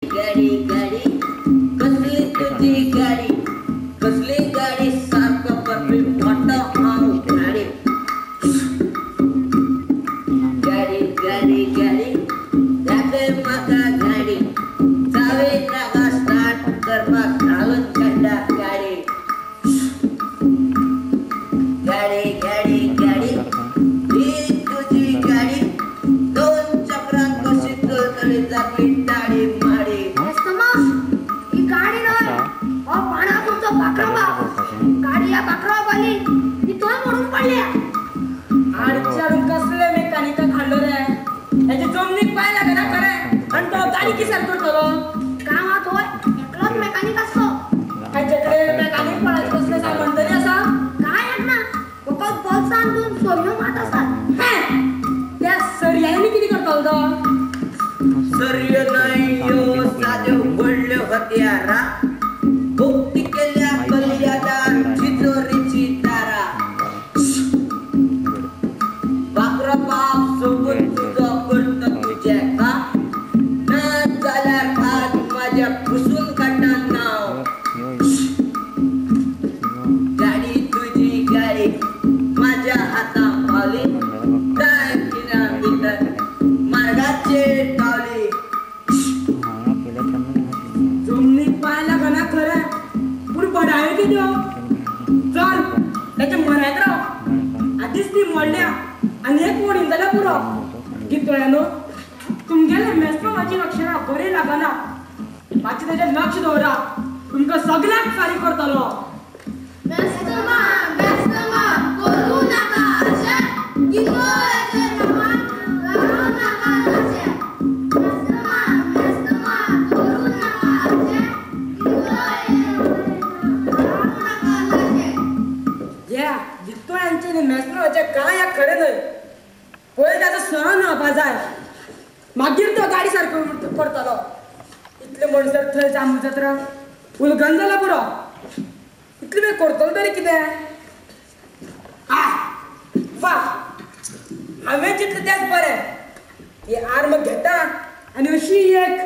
गाडी गाडी कसली तुझी गाडी कसली गाडी सारखं परफी मोठा हाऊ गाडी गाडी गाडी गाडी जाते माका गाडी चावे नागा स्टार्ट करवा घालून खड्डा गाडी गाडी गाडी गाडी ही तुझी गाडी दोन चक्रात कशी तळतळी जातली टाळी माडी ही गाडी नाही पाण्यापुरतो पाखरवा गाडी या पाखरवा पाली ती तो म्हणून पडल्या आडच्याडून कसले मेकॅनिक खाल्लो रे याची जमनीक पाहिला का ना खरे आणि तो गाडी किसान करतो कामात होय एकलाच मेकॅनिक असतो त्याच्याकडे मेकॅनिक पळायचे कसले सामान तरी असा काय आहेत ना फक्त बॉल सांगून सोयू मात असतात त्या सर्याने किती करतो तो सर्य नाही यो साधे उघडले हत्यारा भुक्ती केल्या कलियादार चिचोरीची तारा बाकरा बाप सोबत तुझं करत तुझ्या का ना झाल्यार आज माझ्या पुसून काढणार नाव गाडी तुझी गाडी माझ्या हातात आली काय किना इतर मार्गाचे टावली जमनीक पाहिला का ना खरे पुढे पडावे की तो चल त्याच्या मरायत राव आधीच ती मोडल्या आणि एक मोडीन जाल्या पुरो कितळ्यानो तुमगेले मेस्ट्रोवाची लक्षणा बरी लागना मातशें तेजेर लक्ष दवरा तुमकां सगळ्याक फारीक करतलो बेस्तमा करू नका अशें गिलोयचे प्रमाण करू नका अशें बेस्तमा करू नका अशें गिलोयचे करू नका अशें या जितोळ्यांचे आणि मेस्ट्रोवाचे काय या खरें न्हय पयलीं ताचो सहन जावपा जाय मागीर तो गाडी सारको करतलो इतले म्हणसर थंय जांबू जात्रा उलगन जाला पुरो इतले वेळ करतलो तरी कितें वा हांवें चिंतलें तेंच बरें हे आर्म घेता आनी अशी एक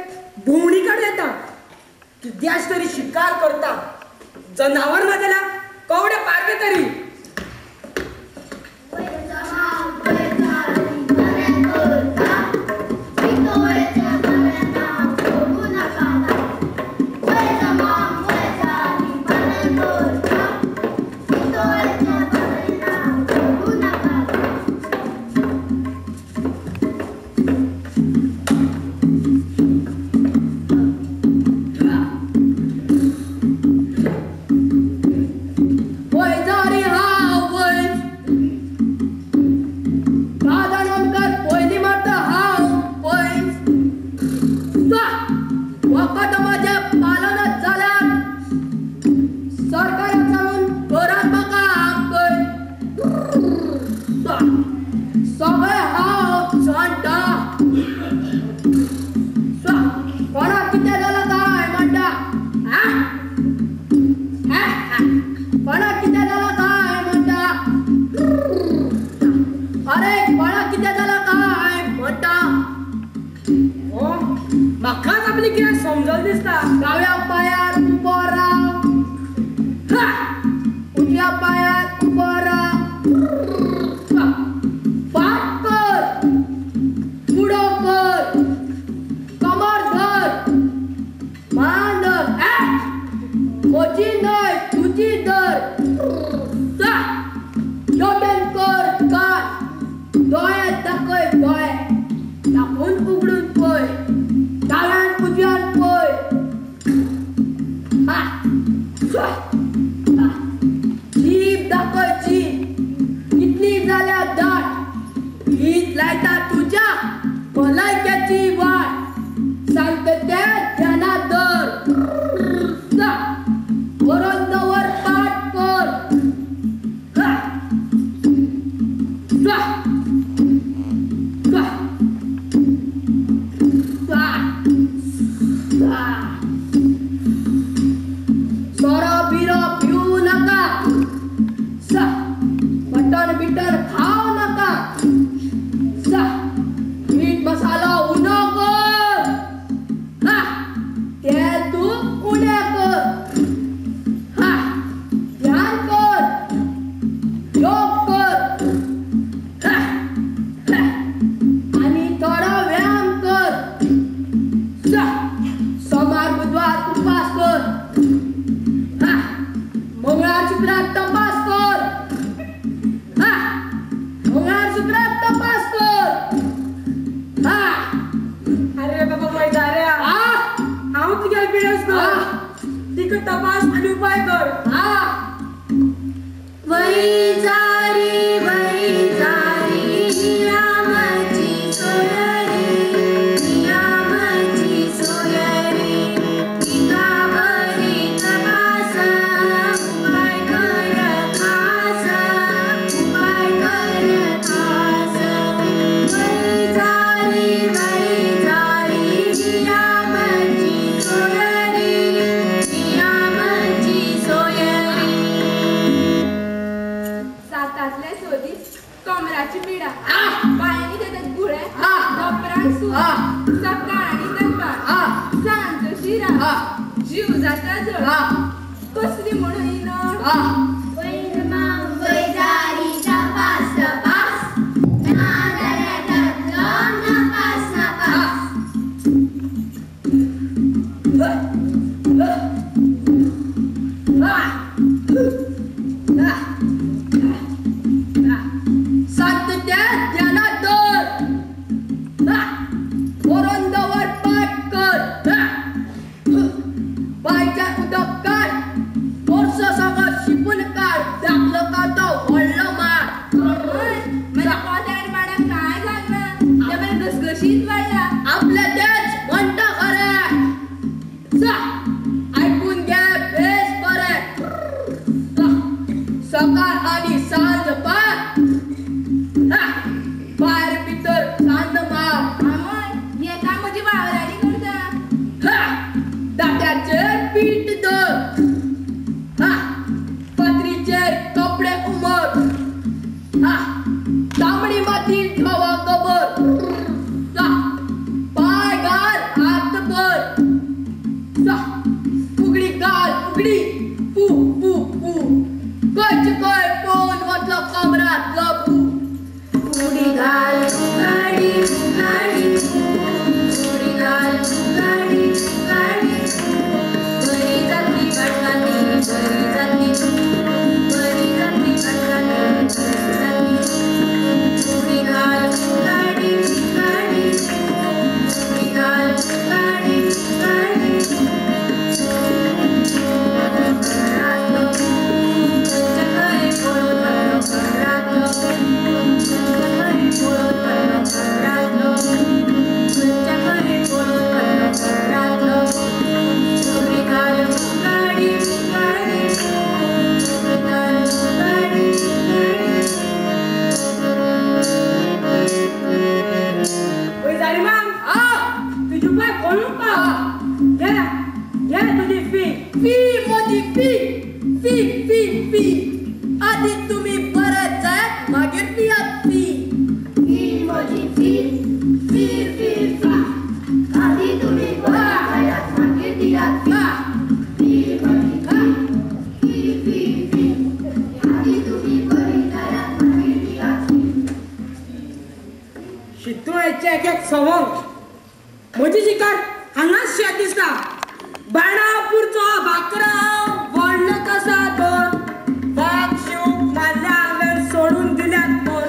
भोंवडी काडूं येता किद्याच तरी शिकार करता जनावर ना जाल्यार कवडे पारवे तरी म्हाकाच आपली कितें समजल दिसता डाव्या पायार उबो राव उजव्या पायार उबो राव फाट कर उडो कर कमर धर मान धर म्हजी न्हय तुजी धर योबेन कर कान दोळे दाखय दोळे दाखोवन उगडून पळय डाव्यान उजव्यान पळय जीभ ते तू उड्या कर. हा, ध्यान कर, योग कर. हा, हा. आणि थोडा व्यायाम कर. सोमवार बुधवार उपवास कर. हा, मंगळवार शुक्रवार तपास कर. हा, मंगळवार शुक्रवार तपास कर. हा, अरे बाबा मैदाऱ्या आऊ तुझ्या पिढ्यास कर तिक तपास आणि उपाय कर. वैजारी नियामाची सोयरी, नियामाची सोयरी. पिकावरी तपास, उपाय कर खास, उपाय कर खास. वैजारी नियामाची सोयरी, नियामाची सोयरी. सातातल्या सोदीत कमराची पिडा, पायांनी देतात गुळे, डोपराक सूज, सकाळ आणि दनपार, सांज शिरा, जीव जाता जळ, कसली म्हणून वैजारी तपास तपास, नादाऱ्या टाकलं नपास नपास. सातत्या ध्यानात धर. वरंदावर पाठ कर. पायच्या उदक काढ, वर्ष सगळं शिकून काढ. दाखलं का तो वळलं मार. मला पोटात वाडा काय झालं त्यामुळे घसघशीत वाढला. आपल्या तेच म्हणता खरे. ऐकून घ्या बेस बरे. सकाळ आणि सांज पाठ, बाहेर भीतर सांज मार. हे का म्हणजे वावराली करता. दाट्याचे पीठ धर. पत्रीचे कपडे उमट. तांबडी माती ठेवा कबर. पाय घाल हात भर. उघडी घाल उघडी, पू पू पू. कच कय पोन म्हटलं कमरात लपू. उघडी घाल उघडी उघडी, उघडी घाल उघडी उघडी. बरी जातली कडकानी, बरी जातली, बरी जातली कडकानी, बरी जातली. उघडी घाल उघडी उघडी, उघडी घाल उघडी उघडी. मैदारी मॅम तुझी उपाय खोलू का? घे तुझी फी. फी मोठी फी, फी फी फी. आधी तुम्ही बरेच आहे, मागे फियात फी. फी मोठी फी, फी फी फी. आधी तुम्ही बरेच आहे, मागे फियात फी. फी मोठी फी, फी फी फी. आधी तुम्ही बरेच आहे, मागे फियात फी. शितोळ्याचे एक एक सवंग म्हजी शिकार हांगाच शेत दिसता. बाणापूरचो भाकराव वळण कसा तर बाग शिव मारल्या हांवें सोडून दिल्यात तर.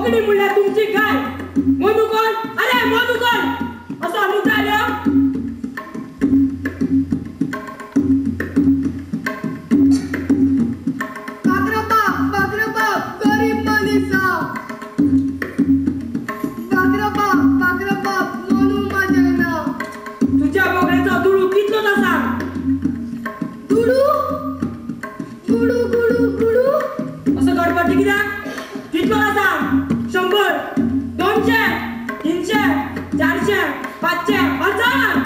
बोकडी म्हणल्यार तुमची गाय. मोनू कोण? अरे मोनू कोण? असं अनुद्र आलं. गरीब मनीसा. बाप म्हणू माझे नाव. तुझ्या बोकड्याचा दुडू कितलो तसा? गुडू गुडू गुडू गुडू. असं गडबड कित्याक? कितलो तसा? 100, 200, 300, 400, 500, 1000.